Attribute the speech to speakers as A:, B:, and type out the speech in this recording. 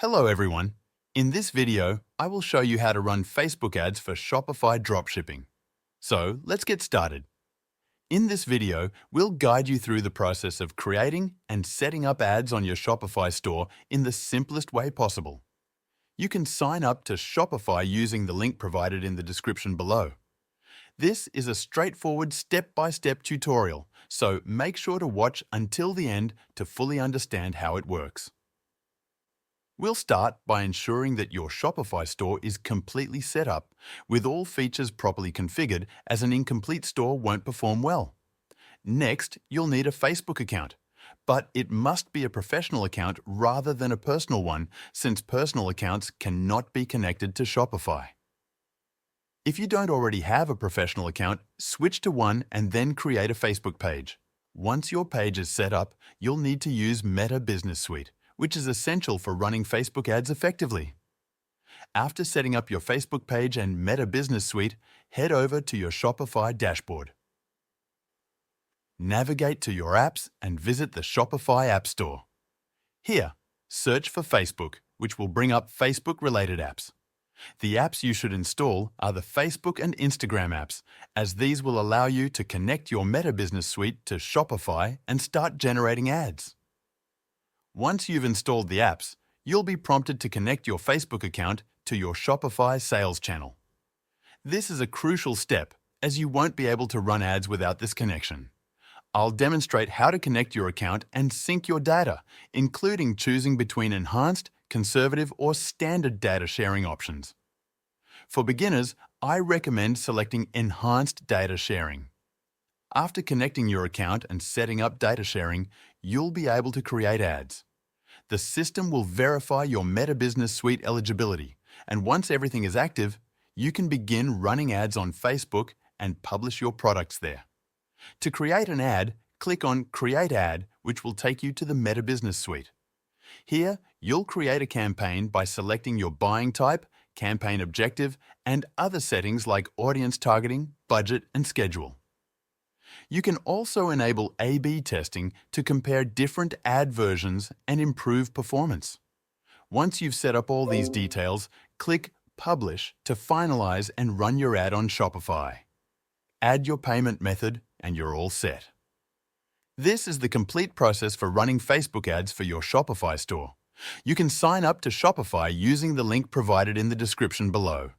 A: Hello everyone. In this video, I will show you how to run Facebook ads for Shopify Dropshipping. So let's get started. In this video, we'll guide you through the process of creating and setting up ads on your Shopify store in the simplest way possible. You can sign up to Shopify using the link provided in the description below. This is a straightforward step-by-step tutorial, so make sure to watch until the end to fully understand how it works. We'll start by ensuring that your Shopify store is completely set up, with all features properly configured, as an incomplete store won't perform well. Next, you'll need a Facebook account, but it must be a professional account rather than a personal one, since personal accounts cannot be connected to Shopify. If you don't already have a professional account, switch to one and then create a Facebook page. Once your page is set up, you'll need to use Meta Business Suite, which is essential for running Facebook ads effectively. After setting up your Facebook page and Meta Business Suite, head over to your Shopify dashboard. Navigate to your apps and visit the Shopify App Store. Here, search for Facebook, which will bring up Facebook-related apps. The apps you should install are the Facebook and Instagram apps, as these will allow you to connect your Meta Business Suite to Shopify and start generating ads. Once you've installed the apps, you'll be prompted to connect your Facebook account to your Shopify sales channel. This is a crucial step, as you won't be able to run ads without this connection. I'll demonstrate how to connect your account and sync your data, including choosing between enhanced, conservative, or standard data sharing options. For beginners, I recommend selecting enhanced data sharing. After connecting your account and setting up data sharing, you'll be able to create ads. The system will verify your Meta Business Suite eligibility, and once everything is active, you can begin running ads on Facebook and publish your products there. To create an ad, click on Create Ad, which will take you to the Meta Business Suite. Here, you'll create a campaign by selecting your buying type, campaign objective, and other settings like audience targeting, budget, and schedule. You can also enable A/B testing to compare different ad versions and improve performance. Once you've set up all these details, click Publish to finalize and run your ad on Shopify. Add your payment method and you're all set. This is the complete process for running Facebook ads for your Shopify store. You can sign up to Shopify using the link provided in the description below.